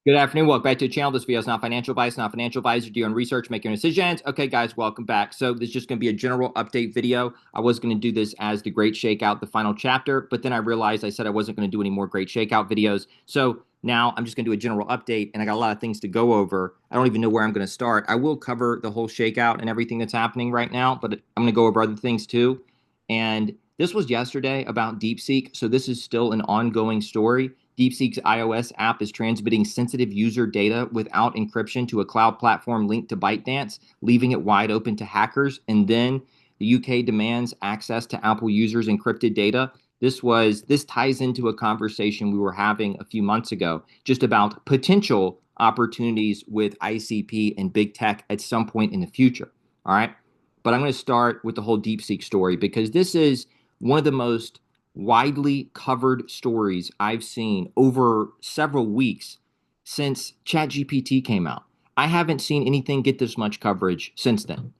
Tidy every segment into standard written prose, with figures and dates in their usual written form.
Good afternoon. Welcome back to the channel. This video is not financial advice, not financial advisor. Do your own research, make your own decisions. Okay, guys, welcome back. So this is just going to be a general update video. I was going to do this as the Great Shakeout, the final chapter, but then I realized I said I wasn't going to do any more Great Shakeout videos. So now I'm just going to do a general update, and I got a lot of things to go over. I don't even know where I'm going to start. I will cover the whole shakeout and everything that's happening right now, but I'm going to go over other things too. And this was yesterday about DeepSeek, so this is still an ongoing story. DeepSeek's iOS app is transmitting sensitive user data without encryption to a cloud platform linked to ByteDance, leaving it wide open to hackers. And then the UK demands access to Apple users' encrypted data. This ties into a conversation we were having a few months ago just about potential opportunities with ICP and big tech at some point in the future. All right. But I'm going to start with the whole DeepSeek story because this is one of the most widely covered stories I've seen over several weeks since ChatGPT came out. I haven't seen anything get this much coverage since then.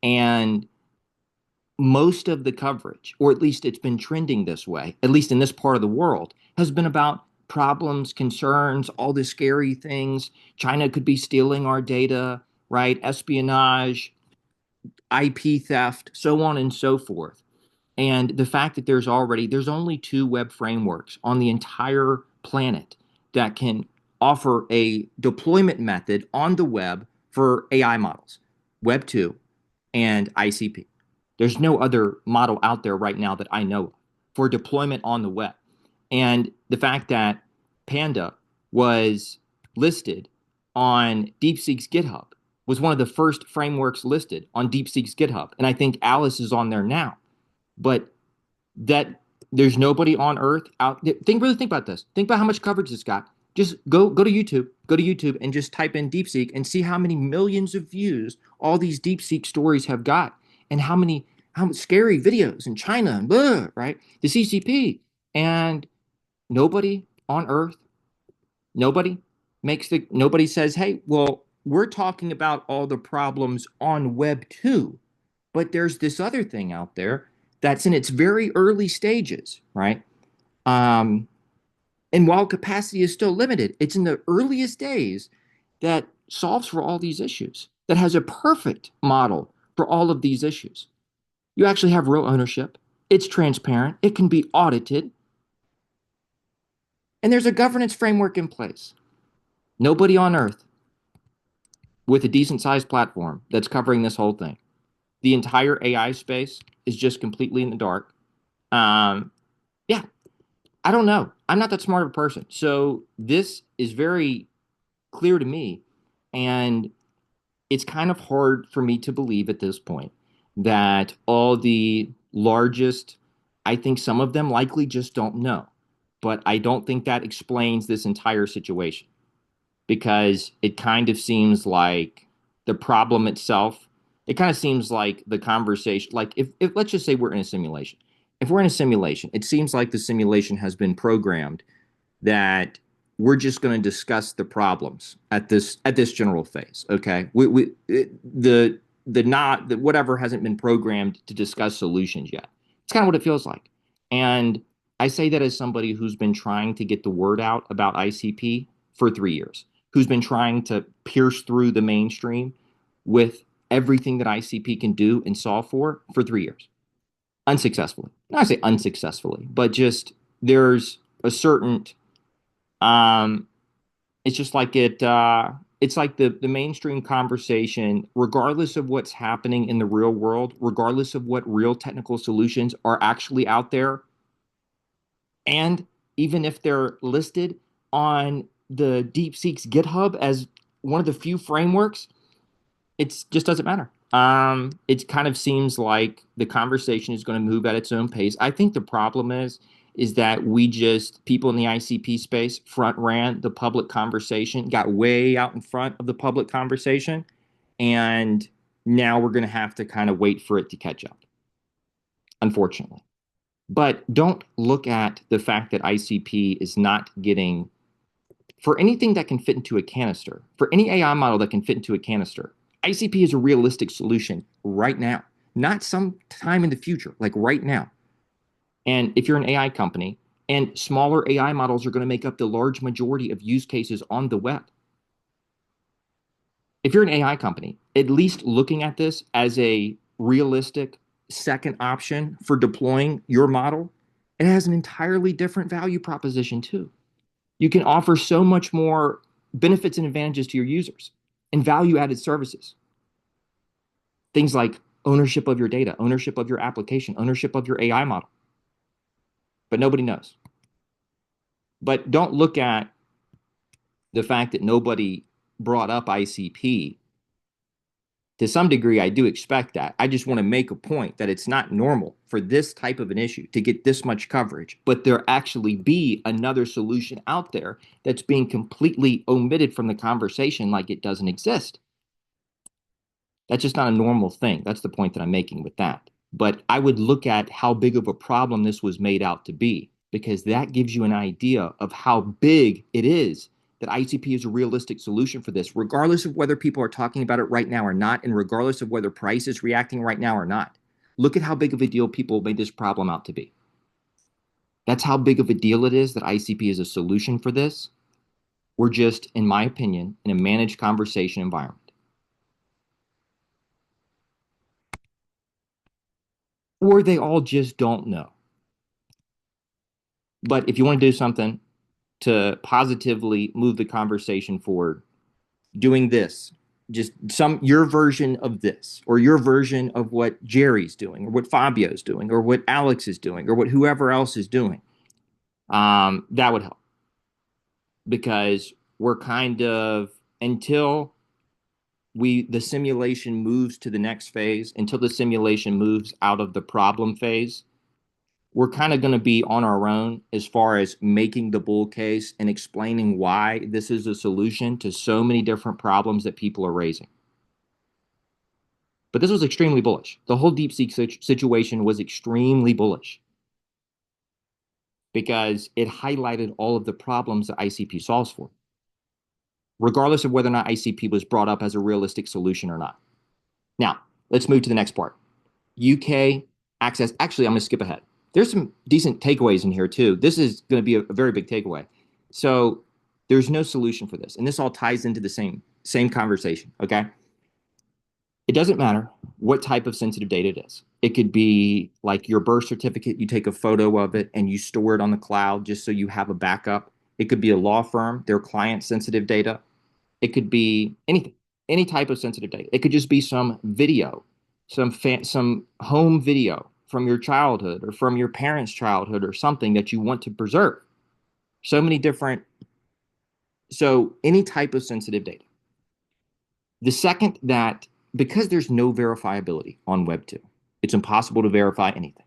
And most of the coverage, or at least it's been trending this way, at least in this part of the world, has been about problems, concerns, all the scary things. China could be stealing our data, right? Espionage, IP theft, so on and so forth. And the fact that there's only two web frameworks on the entire planet that can offer a deployment method on the web for AI models, Web 2 and ICP. There's no other model out there right now that I know of for deployment on the web. And the fact that Panda was listed on DeepSeek's GitHub was one of the first frameworks listed on DeepSeek's GitHub. And I think Alice is on there now. But that there's nobody on earth out. Really think about this. Think about how much coverage it's got. Just go to YouTube, and just type in DeepSeek and see how many millions of views all these DeepSeek stories have got, and how scary videos in China and blah, right? The CCP and nobody on earth, nobody nobody says, hey, well, we're talking about all the problems on Web 2, but there's this other thing out there that's in its very early stages, right? Um, and while capacity is still limited, it's in the earliest days that solves for all these issues, that has a perfect model for all of these issues. You actually have real ownership. It's transparent. It can be audited. And there's a governance framework in place. Nobody on earth with a decent sized platform that's covering this whole thing. The entire AI space is just completely in the dark. Um, yeah, I don't know. I'm not that smart of a person. So this is very clear to me. And it's kind of hard for me to believe at this point that all the largest, I think some of them likely just don't know. But I don't think that explains this entire situation because it kind of seems like the problem itself, it kind of seems like the conversation, like if let's just say we're in a simulation. If we're in a simulation, it seems like the simulation has been programmed that we're just going to discuss the problems at this general phase. Okay, the not the whatever hasn't been programmed to discuss solutions yet. It's kind of what it feels like, and I say that as somebody who's been trying to get the word out about ICP for 3 years, who's been trying to pierce through the mainstream with everything that ICP can do and solve for 3 years, unsuccessfully. Not I say unsuccessfully, but just there's a certain um, it's just like it's like the mainstream conversation, regardless of what's happening in the real world, regardless of what real technical solutions are actually out there, and even if they're listed on the DeepSeek's GitHub as one of the few frameworks, it just doesn't matter. It kind of seems like the conversation is going to move at its own pace. I think the problem is that people in the ICP space front ran the public conversation, got way out in front of the public conversation, and now we're going to have to kind of wait for it to catch up, unfortunately. But don't look at the fact that ICP is not getting, for anything that can fit into a canister, for any AI model that can fit into a canister, ICP is a realistic solution right now, not some time in the future, like right now. And if you're an AI company And smaller AI models are going to make up the large majority of use cases on the web. If you're an AI company, at least looking at this as a realistic second option for deploying your model, it has an entirely different value proposition too. You can offer so much more benefits and advantages to your users and value added services. Things like ownership of your data, ownership of your application, ownership of your AI model. But nobody knows. But don't look at the fact that nobody brought up ICP. To some degree, I do expect that. I just want to make a point that it's not normal for this type of an issue to get this much coverage, but there actually be another solution out there that's being completely omitted from the conversation like it doesn't exist. That's just not a normal thing. That's the point that I'm making with that. But I would look at how big of a problem this was made out to be, because that gives you an idea of how big it is that ICP is a realistic solution for this, regardless of whether people are talking about it right now or not, and regardless of whether price is reacting right now or not. Look at how big of a deal people made this problem out to be. That's how big of a deal it is that ICP is a solution for this. We're just, in my opinion, in a managed conversation environment. Or they all just don't know. But if you want to do something to positively move the conversation forward, doing this, just your version of this, or your version of what Jerry's doing, or what Fabio's doing, or what Alex is doing, or what whoever else is doing, that would help. Because we're kind of, until the simulation moves to the next phase, until the simulation moves out of the problem phase, we're kind of going to be on our own as far as making the bull case and explaining why this is a solution to so many different problems that people are raising. But this was extremely bullish. The whole DeepSeek situation was extremely bullish because it highlighted all of the problems that ICP solves for, regardless of whether or not ICP was brought up as a realistic solution or not. Now, let's move to the next part. UK access. Actually, I'm going to skip ahead. There's some decent takeaways in here too. This is going to be a very big takeaway. So there's no solution for this. And this all ties into the same conversation, okay? It doesn't matter what type of sensitive data it is. It could be like your birth certificate, you take a photo of it and you store it on the cloud just so you have a backup. It could be a law firm, their client sensitive data. It could be anything, any type of sensitive data. It could just be some video, some home video from your childhood or from your parents' childhood or something that you want to preserve. So many different, so any type of sensitive data. The second that, because there's no verifiability on Web 2, it's impossible to verify anything.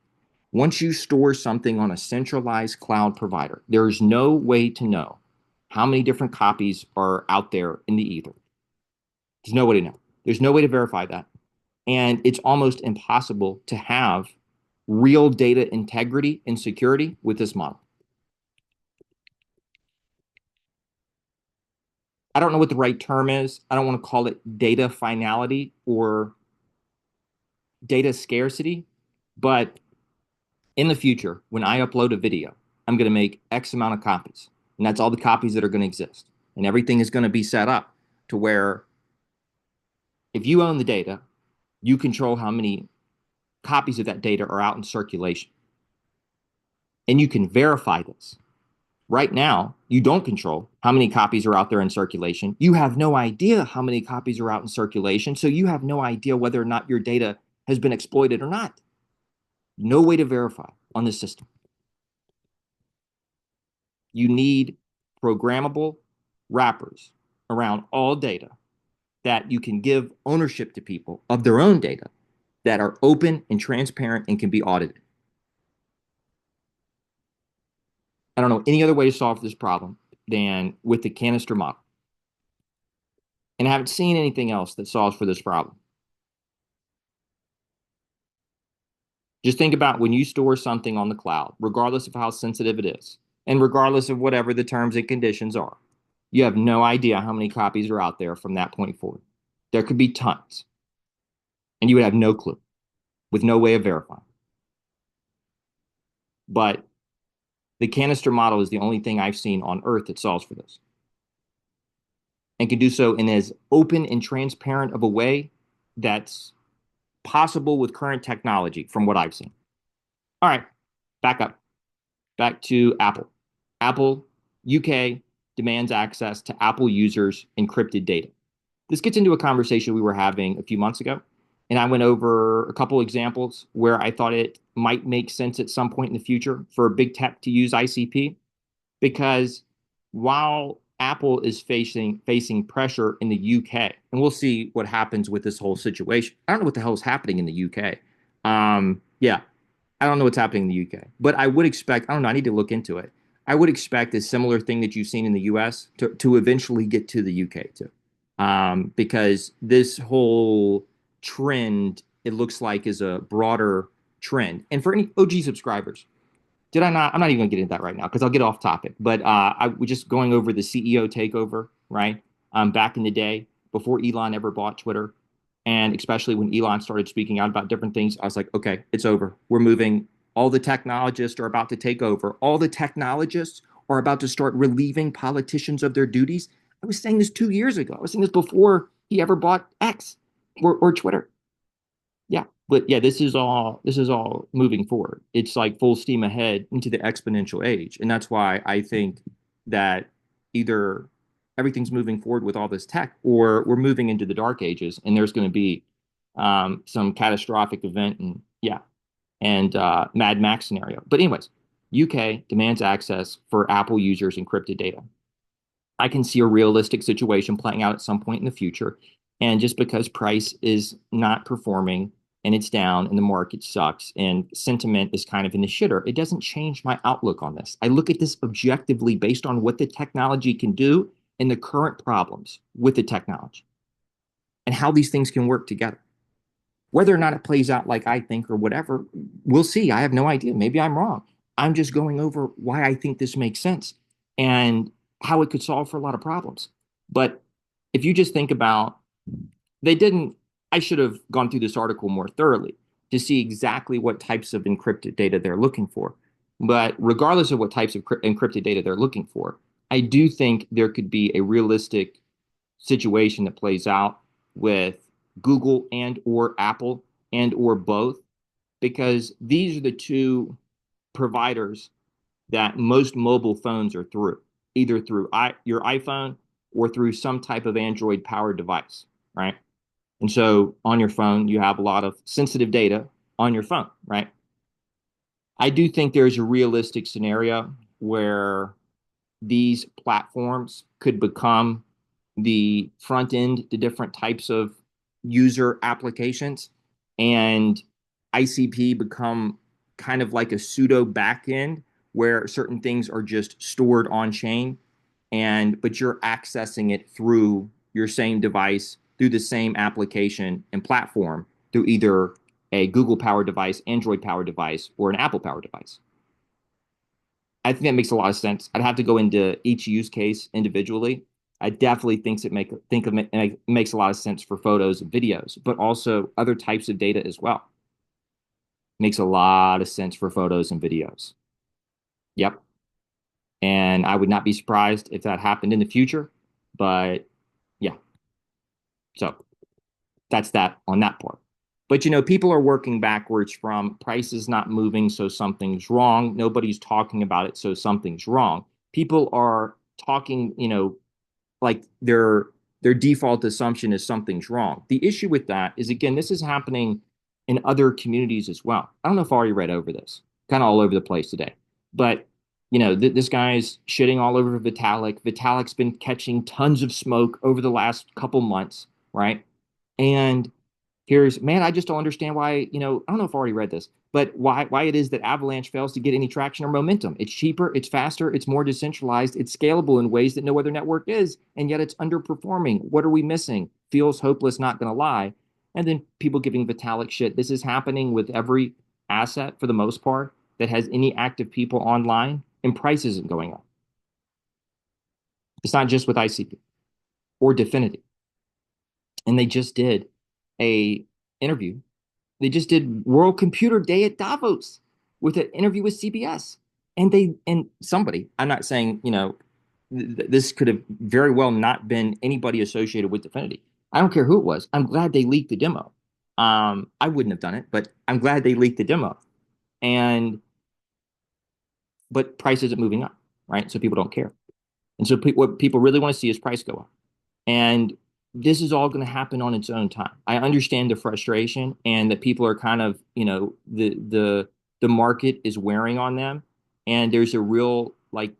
Once you store something on a centralized cloud provider, there is no way to know how many different copies are out there in the ether. There's no way to know. There's no way to verify that. And it's almost impossible to have real data integrity and security with this model. I don't know what the right term is. I don't want to call it data finality or data scarcity, but in the future, when I upload a video, I'm going to make X amount of copies, and that's all the copies that are going to exist. And everything is going to be set up to where if you own the data, you control how many copies of that data are out in circulation. And you can verify this. Right now, you don't control how many copies are out there in circulation. You have no idea how many copies are out in circulation, so you have no idea whether or not your data has been exploited or not. No way to verify on this system. You need programmable wrappers around all data that you can give ownership to people of their own data that are open and transparent and can be audited. I don't know any other way to solve this problem than with the canister model. And I haven't seen anything else that solves for this problem. Just think about when you store something on the cloud, regardless of how sensitive it is, and regardless of whatever the terms and conditions are, you have no idea how many copies are out there from that point forward. There could be tons, and you would have no clue with no way of verifying. But The canister model is the only thing I've seen on Earth that solves for this and can do so in as open and transparent of a way that's possible with current technology from what I've seen. All right, back up. Back to Apple. Apple UK demands access to Apple users' encrypted data. This gets into a conversation we were having a few months ago, and I went over a couple examples where I thought it might make sense at some point in the future for big tech to use ICP because while Apple is facing pressure in the UK, and we'll see what happens with this whole situation. I don't know what the hell is happening in the UK. Yeah, I don't know what's happening in the UK, but I would expect. I don't know. I need to look into it. I would expect a similar thing that you've seen in the US to eventually get to the UK too, because this whole trend it looks like is a broader trend. And for any OG subscribers, did I not? I'm not even gonna get into that right now because I'll get off topic. But I was just going over the CEO takeover, right? Back in the day before Elon ever bought Twitter, and especially when Elon started speaking out about different things, I was like, okay, it's over. We're moving. All the technologists are about to take over. All the technologists are about to start relieving politicians of their duties. I was saying this 2 years ago. I was saying this before he ever bought X or Twitter. Yeah, but yeah, this is all moving forward. It's like full steam ahead into the exponential age, and that's why I think that either everything's moving forward with all this tech, or we're moving into the dark ages, and there's going to be some catastrophic event, and yeah, and Mad Max scenario. But anyways, UK demands access for Apple users' encrypted data. I can see a realistic situation playing out at some point in the future. And just because price is not performing and it's down and the market sucks and sentiment is kind of in the shitter, it doesn't change my outlook on this. I look at this objectively based on what the technology can do and the current problems with the technology and how these things can work together. Whether or not it plays out like I think or whatever, we'll see. I have no idea. Maybe I'm wrong. I'm just going over why I think this makes sense and how it could solve for a lot of problems. But if you just think about, they didn't, I should have gone through this article more thoroughly to see exactly what types of encrypted data they're looking for. But regardless of what types of encrypted data they're looking for, I do think there could be a realistic situation that plays out with Google and or Apple and or both, because these are the two providers that most mobile phones are through, either through your iPhone or through some type of Android powered device, right? And so on your phone, you have a lot of sensitive data on your phone, right? I do think there's a realistic scenario where these platforms could become the front end to different types of user applications and ICP become kind of like a pseudo backend where certain things are just stored on chain and but you're accessing it through your same device through the same application and platform through either a Google powered device, Android powered device, or an Apple powered device. I think that makes a lot of sense. I'd have to go into each use case individually. I definitely think of it makes a lot of sense for photos and videos, but also other types of data as well. Makes a lot of sense for photos and videos. Yep. And I would not be surprised if that happened in the future. But yeah, so that's that on that part. But people are working backwards from prices not moving, so something's wrong. Nobody's talking about it, so something's wrong. People are talking, like their default assumption is something's wrong. The issue with that is again, this is happening in other communities as well. I don't know if I already read over this, kind of all over the place today, but this guy's shitting all over Vitalik. Vitalik's been catching tons of smoke over the last couple months, right? And here's, man, I just don't understand why, I don't know if I already read this, but why it is that Avalanche fails to get any traction or momentum. It's cheaper, it's faster, it's more decentralized, it's scalable in ways that no other network is, and yet it's underperforming. What are we missing? Feels hopeless, not gonna lie. And then people giving Vitalik shit. This is happening with every asset for the most part that has any active people online, and price isn't going up. It's not just with ICP or Dfinity. And they just did a interview. They just did World Computer Day at Davos with an interview with CBS. and somebody, I'm not saying, this could have very well not been anybody associated with Dfinity. I don't care who it was. I'm glad they leaked the demo. I wouldn't have done it, but I'm glad they leaked the demo. And but price isn't moving up, right? So people don't care. And so what people really want to see is price go up. And this is all going to happen on its own time. I understand the frustration and that people are kind of, the market is wearing on them, and there's a real like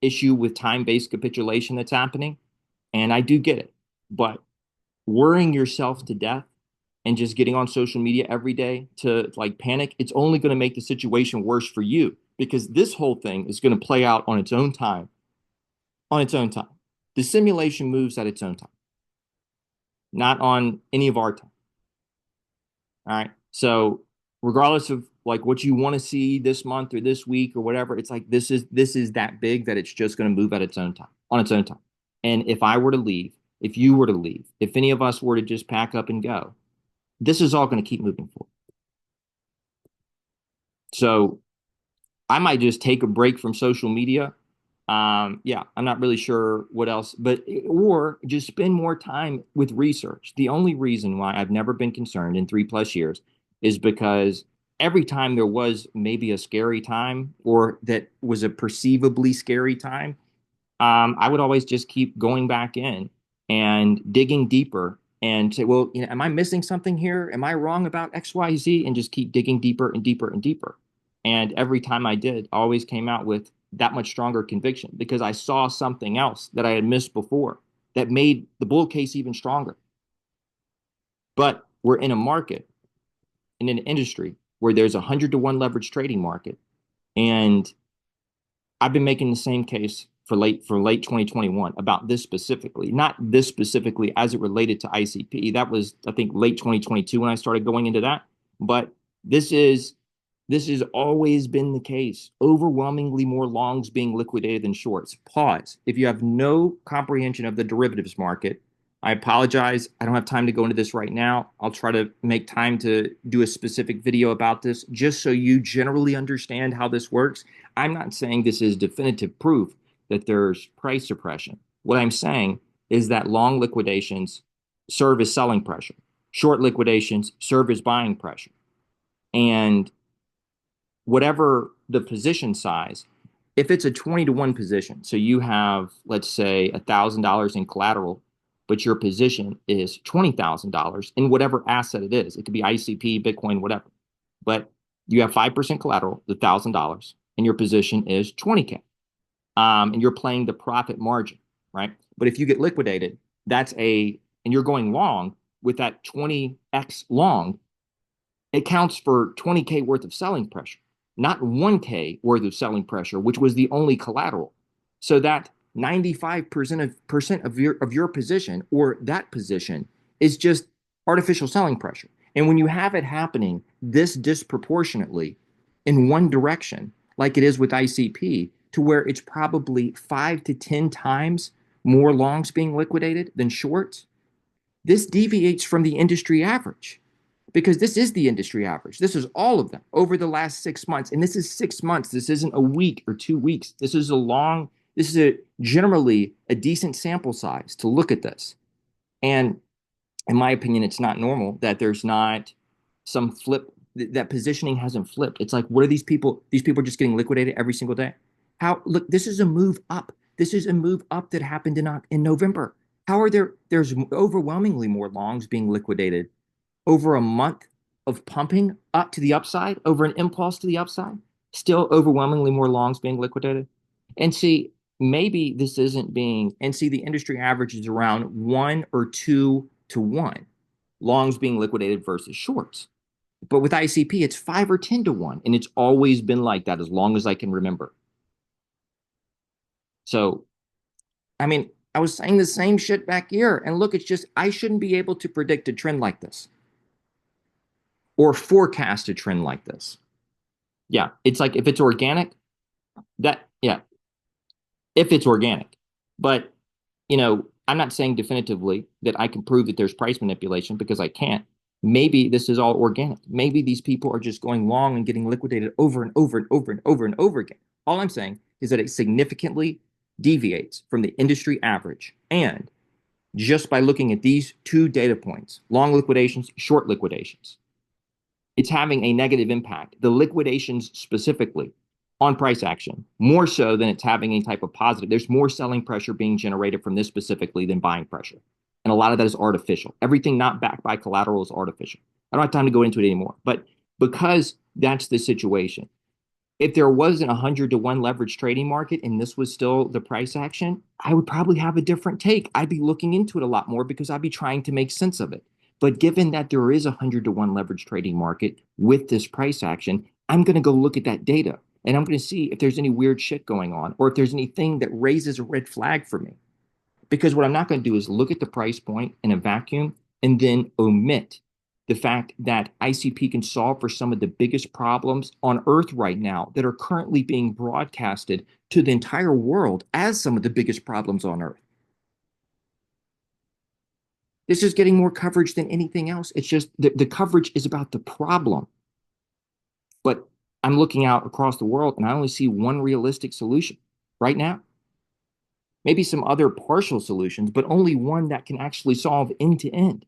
issue with time-based capitulation that's happening. And I do get it. But worrying yourself to death and just getting on social media every day to like panic, it's only going to make the situation worse for you because this whole thing is going to play out on its own time, on its own time. The simulation moves at its own time, not on any of our time. All right. So regardless of like what you want to see this month or this week or whatever, it's like this is that big that it's just going to move at its own time, on its own time. And if I were to leave, if you were to leave, if any of us were to just pack up and go, this is all going to keep moving forward. So I might just take a break from social media. Yeah, I'm not really sure what else, but or just spend more time with research. The only reason why I've never been concerned in 3+ years is because every time there was maybe a scary time or that was a perceivably scary time, I would always just keep going back in and digging deeper and say, well, am I missing something here? Am I wrong about XYZ? And just keep digging deeper and deeper and deeper. And every time I did, I always came out with that much stronger conviction because I saw something else that I had missed before that made the bull case even stronger. But we're in a market, in an industry where there's a 100-to-1 leverage trading market. And I've been making the same case for late 2021 about this specifically, not this specifically as it related to ICP. That was, I think, late 2022 when I started going into that. But this has always been the case. Overwhelmingly more longs being liquidated than shorts. Pause. If you have no comprehension of the derivatives market, I apologize. I don't have time to go into this right now. I'll try to make time to do a specific video about this just so you generally understand how this works. I'm not saying this is definitive proof that there's price suppression. What I'm saying is that long liquidations serve as selling pressure. Short liquidations serve as buying pressure. And whatever the position size, if it's a 20-to-1 position, so you have, let's say, $1,000 in collateral, but your position is $20,000 in whatever asset it is. It could be ICP, Bitcoin, whatever. But you have 5% collateral, the $1,000, and your position is 20K. And you're playing the profit margin, right? But if you get liquidated, and you're going long with that 20x long, it counts for 20K worth of selling pressure, not 1K worth of selling pressure, which was the only collateral. So that 95% of your position or that position is just artificial selling pressure. And when you have it happening this disproportionately in one direction, like it is with ICP, to where it's probably 5 to 10 times more longs being liquidated than shorts, this deviates from the industry average because this is the industry average. This is all of them over the last 6 months. And this is 6 months. This isn't a week or 2 weeks. This is generally a decent sample size to look at this. And in my opinion, it's not normal that there's not some flip, that positioning hasn't flipped. It's like, what are these people? These people are just getting liquidated every single day. Look, this is a move up. This is a move up that happened in November. How are there's overwhelmingly more longs being liquidated over a month of pumping up to the upside, over an impulse to the upside, still overwhelmingly more longs being liquidated. And see, maybe this isn't and see, the industry average is around 1 or 2-to-1, longs being liquidated versus shorts. But with ICP, it's 5 or 10-to-1, and it's always been like that as long as I can remember. So, I mean, I was saying the same shit back here, and look, it's just I shouldn't be able to predict a trend like this or forecast a trend like this. Yeah, it's like if it's organic, yeah, if it's organic. But, I'm not saying definitively that I can prove that there's price manipulation because I can't. Maybe this is all organic. Maybe these people are just going long and getting liquidated over and over and over and over and over again. All I'm saying is that it significantly deviates from the industry average. And just by looking at these two data points, long liquidations, short liquidations, it's having a negative impact. The liquidations specifically on price action, more so than it's having any type of positive. There's more selling pressure being generated from this specifically than buying pressure. And a lot of that is artificial. Everything not backed by collateral is artificial. I don't have time to go into it anymore. But because that's the situation, if there wasn't a 100-to-1 leverage trading market and this was still the price action, I would probably have a different take. I'd be looking into it a lot more because I'd be trying to make sense of it. But given that there is a 100-to-1 leverage trading market with this price action, I'm going to go look at that data and I'm going to see if there's any weird shit going on or if there's anything that raises a red flag for me. Because what I'm not going to do is look at the price point in a vacuum and then omit the fact that ICP can solve for some of the biggest problems on Earth right now that are currently being broadcasted to the entire world as some of the biggest problems on Earth. This is getting more coverage than anything else. It's just the coverage is about the problem. But I'm looking out across the world and I only see one realistic solution right now. Maybe some other partial solutions, but only one that can actually solve end to end.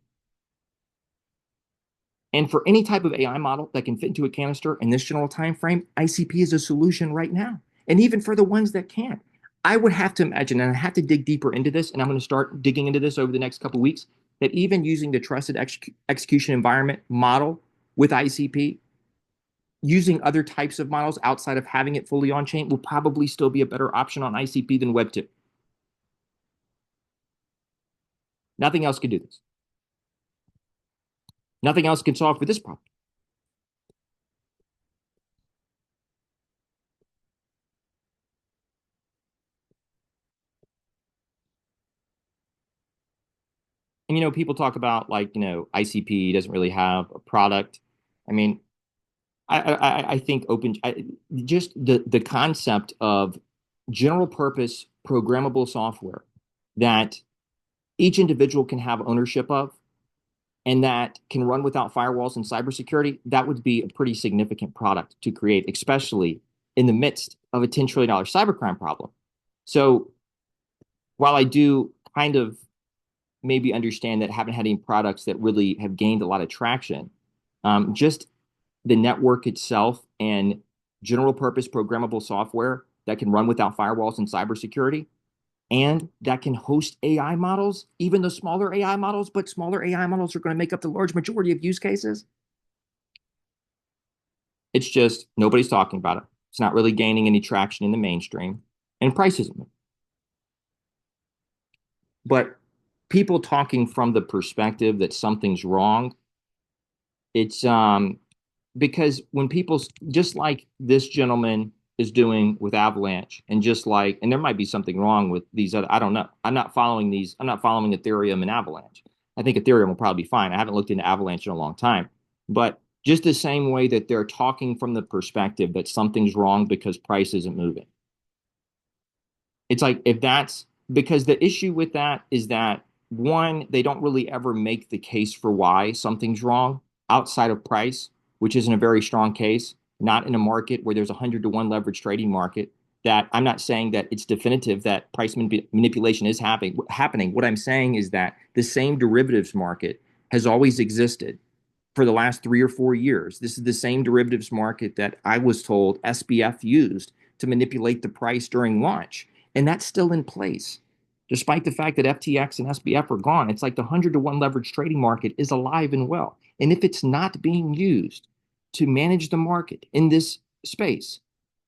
And for any type of AI model that can fit into a canister in this general time frame, ICP is a solution right now. And even for the ones that can't, I would have to imagine, and I have to dig deeper into this, and I'm going to start digging into this over the next couple of weeks, that even using the trusted execution environment model with ICP, using other types of models outside of having it fully on chain will probably still be a better option on ICP than Web 2. Nothing else can do this. Nothing else can solve for this problem. And people talk about like, ICP doesn't really have a product. I mean, I think just the concept of general purpose programmable software that each individual can have ownership of and that can run without firewalls and cybersecurity, that would be a pretty significant product to create, especially in the midst of a $10 trillion cybercrime problem. So while I do kind of maybe understand that haven't had any products that really have gained a lot of traction, just the network itself and general purpose programmable software that can run without firewalls and cybersecurity and that can host AI models, even the smaller AI models, but smaller AI models are going to make up the large majority of use cases. It's just nobody's talking about it. It's not really gaining any traction in the mainstream, and price isn't. But people talking from the perspective that something's wrong, it's because when people, just like this gentleman is doing with Avalanche, and there might be something wrong with these other, I don't know. I'm not following Ethereum and Avalanche. I think Ethereum will probably be fine. I haven't looked into Avalanche in a long time. But just the same way that they're talking from the perspective that something's wrong because price isn't moving. It's like, if that's because the issue with that is that one, they don't really ever make the case for why something's wrong outside of price, which isn't a very strong case, not in a market where there's a 100-to-1 leverage trading market. That I'm not saying that it's definitive that price manipulation is happening. What I'm saying is that the same derivatives market has always existed for the last 3 or 4 years. This is the same derivatives market that I was told SBF used to manipulate the price during launch. And that's still in place. Despite the fact that FTX and SBF are gone, it's like the 100-to-1 leverage trading market is alive and well. And if it's not being used to manage the market in this space,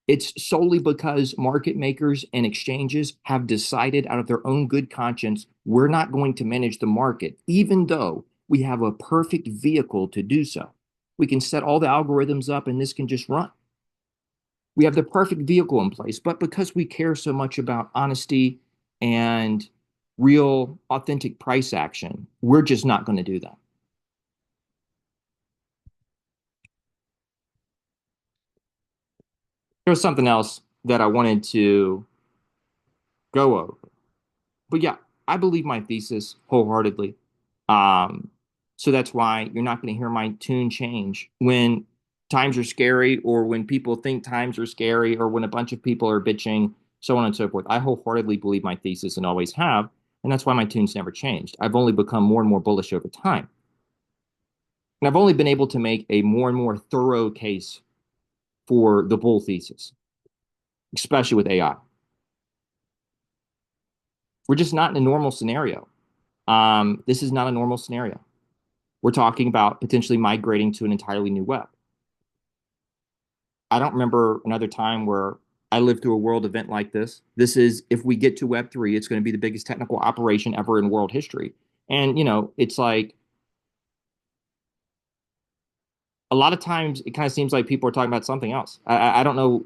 it's solely because market makers and exchanges have decided out of their own good conscience, we're not going to manage the market, even though we have a perfect vehicle to do so. We can set all the algorithms up and this can just run. We have the perfect vehicle in place, but because we care so much about honesty and real authentic price action, we're just not going to do that. There's something else that I wanted to go over. But yeah, I believe my thesis wholeheartedly. So that's why you're not going to hear my tune change when times are scary, or when people think times are scary, or when a bunch of people are bitching, so on and so forth. I wholeheartedly believe my thesis and always have, and that's why my tune's never changed. I've only become more and more bullish over time. And I've only been able to make a more and more thorough case for the bull thesis, especially with AI. We're just not in a normal scenario. This is not a normal scenario. We're talking about potentially migrating to an entirely new web. I don't remember another time where I lived through a world event like this. This is, if we get to Web3, it's going to be the biggest technical operation ever in world history. And, it's like a lot of times it kind of seems like people are talking about something else. I don't know,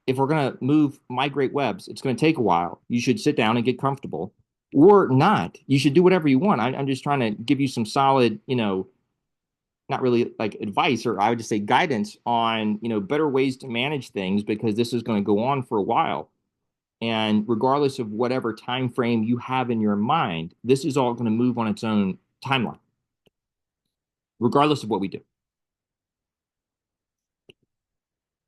if we're going to migrate webs, it's going to take a while. You should sit down and get comfortable or not. You should do whatever you want. I'm just trying to give you some solid, not really like advice, or I would just say guidance on, better ways to manage things, because this is going to go on for a while. And regardless of whatever time frame you have in your mind, this is all going to move on its own timeline, regardless of what we do.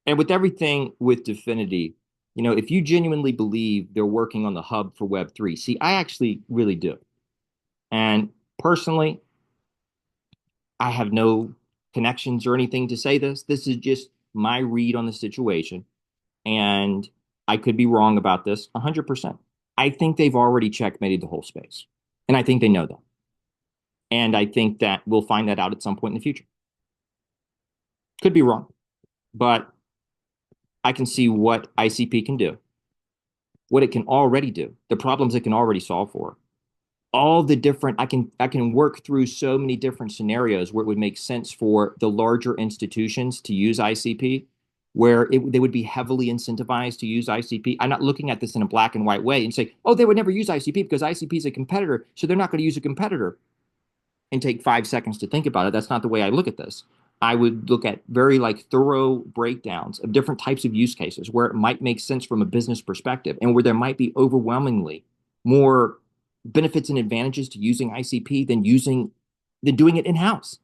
And with everything with Dfinity, if you genuinely believe they're working on the hub for Web3, see, I actually really do. And personally, I have no connections or anything to say this. This is just my read on the situation. And I could be wrong about this 100%. I think they've already checkmated the whole space. And I think they know that. And I think that we'll find that out at some point in the future. Could be wrong, but I can see what ICP can do, what it can already do, the problems it can already solve for. All the different, I can work through so many different scenarios where it would make sense for the larger institutions to use ICP, where they would be heavily incentivized to use ICP. I'm not looking at this in a black and white way and say, oh, they would never use ICP because ICP is a competitor, so they're not going to use a competitor and take 5 seconds to think about it. That's not the way I look at this. I would look at very like thorough breakdowns of different types of use cases where it might make sense from a business perspective and where there might be overwhelmingly more benefits and advantages to using ICP than doing it in-house.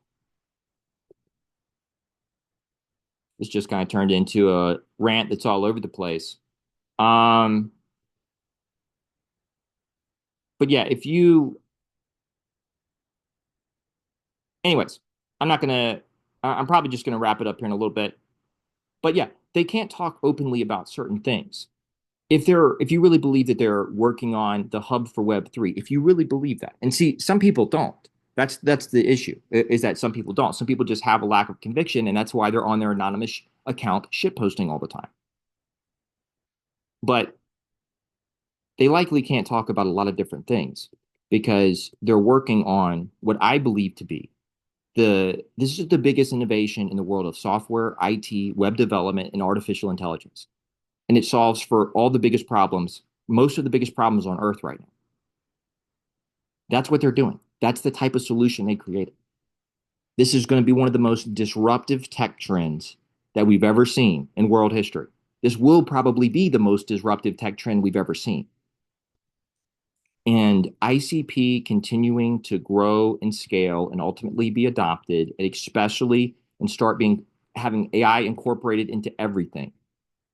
It's just kind of turned into a rant that's all over the place. Um, but yeah, anyways, I'm probably just gonna wrap it up here in a little bit. But yeah, they can't talk openly about certain things. If you really believe that they're working on the hub for Web3, if you really believe that, and see, some people don't. That's the issue, is that some people don't. Some people just have a lack of conviction, and that's why they're on their anonymous account shitposting all the time. But they likely can't talk about a lot of different things because they're working on what I believe to be this is the biggest innovation in the world of software, IT, web development, and artificial intelligence. And it solves for all the biggest problems, most of the biggest problems on Earth right now. That's what they're doing. That's the type of solution they created. This is going to be one of the most disruptive tech trends that we've ever seen in world history. This will probably be the most disruptive tech trend we've ever seen. And ICP continuing to grow and scale and ultimately be adopted, especially and start having AI incorporated into everything.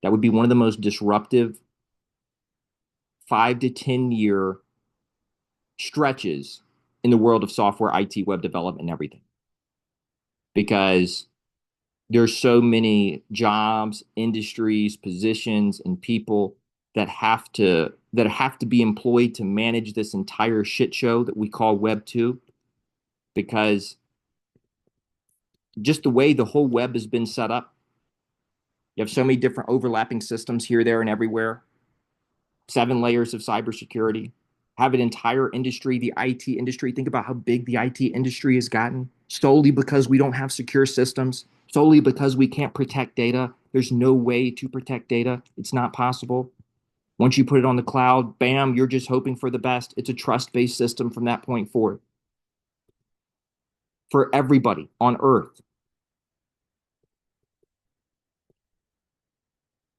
That would be one of the most disruptive 5 to 10 year stretches in the world of software, IT, web development, and everything. Because there's so many jobs, industries, positions, and people that have to be employed to manage this entire shit show that we call Web 2. Because just the way the whole web has been set up, you have so many different overlapping systems here, there, and everywhere. 7 layers of cybersecurity, have an entire industry, the IT industry. Think about how big the IT industry has gotten solely because we don't have secure systems, solely because we can't protect data. There's no way to protect data. It's not possible. Once you put it on the cloud, bam, you're just hoping for the best. It's a trust-based system from that point forward for everybody on Earth.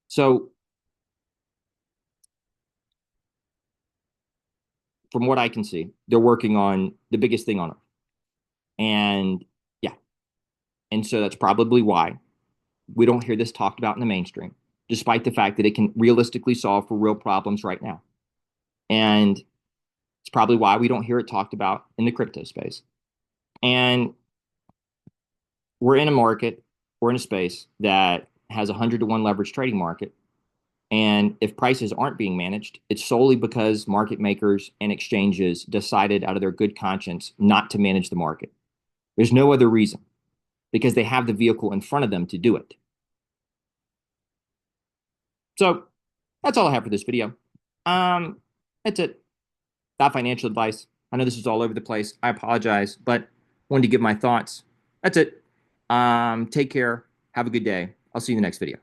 So from what I can see, they're working on the biggest thing on Earth. And yeah, And so that's probably why we don't hear this talked about in the mainstream, despite the fact that it can realistically solve for real problems right now. And it's probably why we don't hear it talked about in the crypto space. And we're in a market, we're in a space that has a 100-to-1 leverage trading market. And if prices aren't being managed, it's solely because market makers and exchanges decided out of their good conscience not to manage the market. There's no other reason, because they have the vehicle in front of them to do it. So that's all I have for this video. That's it. Not financial advice. I know this is all over the place. I apologize, but wanted to give my thoughts. That's it. Take care. Have a good day. I'll see you in the next video.